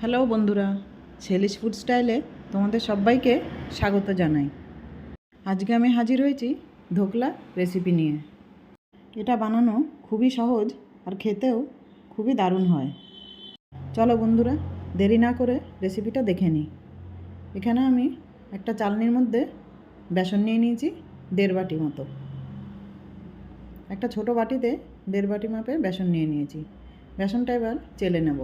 Hello বন্ধুরা, Shelley's food স্টাইলে তোমাদের সবাইকে স্বাগত জানাই। আজকে আমি হাজির হয়েছি ধোকলা রেসিপি নিয়ে। এটা বানানো খুবই সহজ আর খেতেও খুবই দারুণ হয়। চলো বন্ধুরা, দেরি না করে রেসিপিটা দেখে নিই। এখানে আমি একটা চালনির মধ্যে বেসন নিয়ে নিয়েছি 1.5 বাটি মতো। একটা ছোট বাটিতে 1.5 বাটি মাপে বেসন নিয়ে নিয়েছি। বেসনটা এবার চেলে নেব।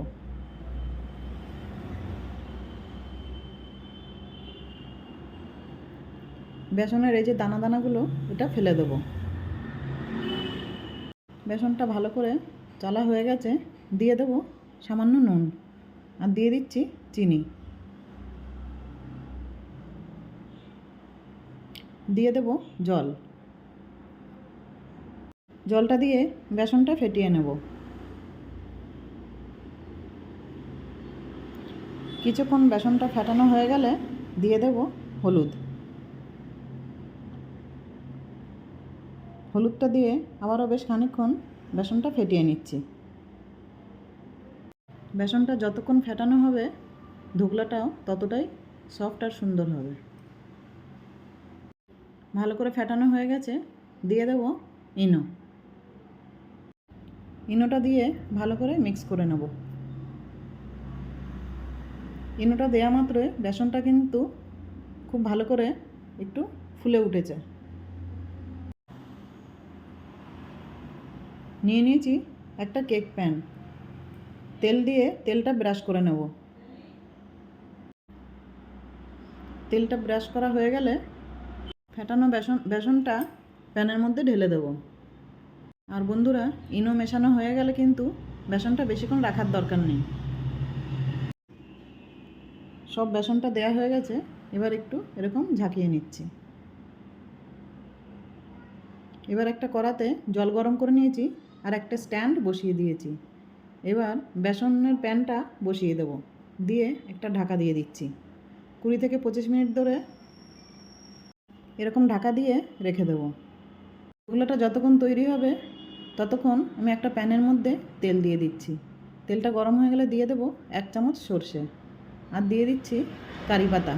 বেসনের এই যে দানা দানাগুলো, এটা ফেলে দেবো। বেসনটা ভালো করে চালা হয়ে গেছে, দিয়ে দেবো সামান্য নুন আর দিয়ে দিচ্ছি চিনি, দিয়ে দেবো জল। জলটা দিয়ে বেসনটা ফেটিয়ে নেব। কিছুক্ষণ বেসনটা ফেটানো হয়ে গেলে দিয়ে দেব হলুদ। হলুদটা দিয়ে আবারও বেশ খানিকক্ষণ বেসনটা ফেটিয়ে নিচ্ছি। বেসনটা যতক্ষণ ফেটানো হবে ধোকলাটাও ততটাই সফট আর সুন্দর হবে। ভালো করে ফেটানো হয়ে গেছে, দিয়ে দেব ইনো। ইনোটা দিয়ে ভালো করে মিক্স করে নেব। ইনোটা দেওয়া মাত্রই বেসনটা কিন্তু খুব ভালো করে একটু ফুলে উঠেছে। নিয়ে নিয়েছি একটা কেক প্যান। তেল দিয়ে তেলটা ব্রাশ করে নেব। তেলটা ব্রাশ করা হয়ে গেলে ফেটানো বেসনটা প্যানের মধ্যে ঢেলে দেব। আর বন্ধুরা, ইনো মেশানো হয়ে গেলে কিন্তু বেসনটা বেশিক্ষণ রাখার দরকার নেই। সব বেসনটা দেওয়া হয়ে গেছে, এবার একটু এরকম ঝাঁকিয়ে নিচ্ছি। এবার একটা কড়াতে জল গরম করে নিয়েছি আর একটা স্ট্যান্ড বসিয়ে দিয়েছি। এবার বেসনের প্যানটা বসিয়ে দেব, দিয়ে একটা ঢাকা দিয়ে দিচ্ছি। 20 থেকে 25 মিনিট ধরে এরকম ঢাকা দিয়ে রেখে দেবো। ধোকলাটা যতক্ষণ তৈরি হবে ততক্ষণ আমি একটা প্যানের মধ্যে তেল দিয়ে দিচ্ছি। তেলটা গরম হয়ে গেলে দিয়ে দেবো 1 চামচ সর্ষে আর দিয়ে দিচ্ছি কারি পাতা।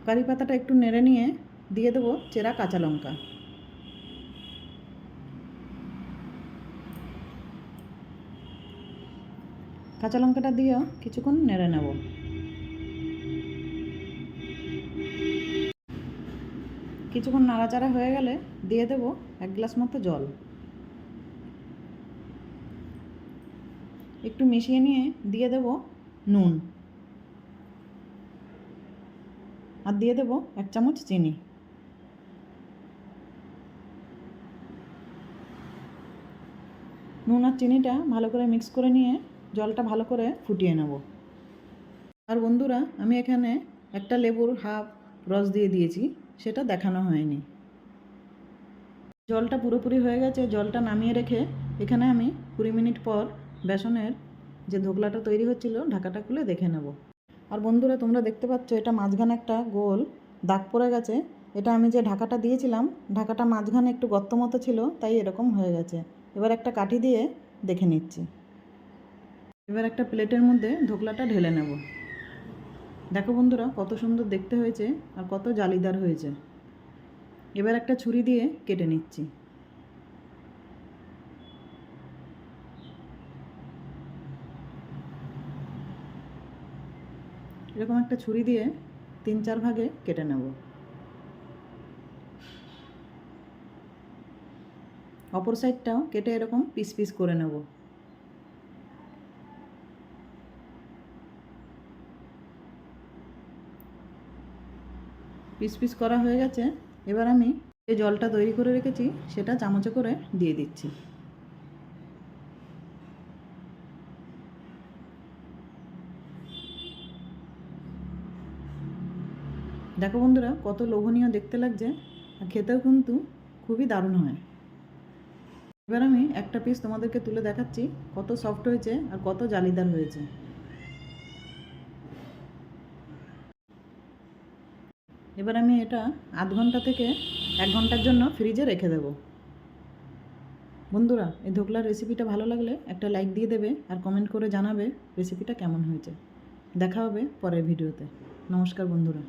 কারি পাতাটা একটু নেড়ে নিয়ে দিয়ে দেবো চেরা কাঁচা লঙ্কা। কাঁচা লঙ্কাটা দিয়েও কিছুক্ষণ নেড়ে নেব। কিছুক্ষণ নাড়াচাড়া হয়ে গেলে দিয়ে দেবো 1 গ্লাস মতো জল। একটু মিশিয়ে নিয়ে দিয়ে দেবো নুন আর দিয়ে দেবো 1 চামচ চিনি। নুন আর চিনিটা ভালো করে মিক্স করে নিয়ে জলটা ভালো করে ফুটিয়ে নেব। আর বন্ধুরা, আমি এখানে একটা লেবুর হাফ রস দিয়ে দিয়েছি, সেটা দেখানো হয়নি। জলটা পুরোপুরি হয়ে গেছে। জলটা নামিয়ে রেখে এখানে আমি 20 মিনিট পর বেসনের যে ধোকলাটা তৈরি হচ্ছিল ঢাকাটা খুলে দেখে নেব। আর বন্ধুরা, তোমরা দেখতে পাচ্ছ এটা মাঝখানে একটা গোল দাগ পড়ে গেছে। এটা আমি যে ঢাকাটা দিয়েছিলাম, ঢাকাটা মাঝখানে একটু গর্ত মতো ছিল, তাই এরকম হয়ে গেছে। এবার একটা কাঠি দিয়ে দেখে নিচ্ছি। এবার একটা প্লেটের মধ্যে ধোকলাটা ঢেলে নেব। দেখো বন্ধুরা, কত সুন্দর দেখতে হয়েছে আর কত জালিদার হয়েছে। এবার একটা ছুরি দিয়ে কেটে নিচ্ছি। এরকম একটা ছুরি দিয়ে 3-4 ভাগে কেটে নেব। অপর সাইডটাও কেটে এরকম পিস পিস করে নেব। পিস পিস করা হয়ে গেছে। এবার আমি যে জলটা তৈরি করে রেখেছি সেটা চামচে করে দিয়ে দিচ্ছি। দেখো বন্ধুরা, কত লোভনীয় দেখতে লাগছে আর খেতেও কিন্তু খুবই দারুণ হয়। এবার আমি একটা পিস তোমাদেরকে তুলে দেখাচ্ছি কত সফট হয়েছে আর কত জালিদার হয়েছে। এবার আমি এটা আধ ঘন্টা থেকে 1 ঘন্টার জন্য ফ্রিজে রেখে দেব। বন্ধুরা, এই ধোকলার রেসিপিটা ভালো লাগলে একটা লাইক দিয়ে দেবে আর কমেন্ট করে জানাবে রেসিপিটা কেমন হয়েছে। দেখা হবে পরের ভিডিওতে। নমস্কার বন্ধুরা।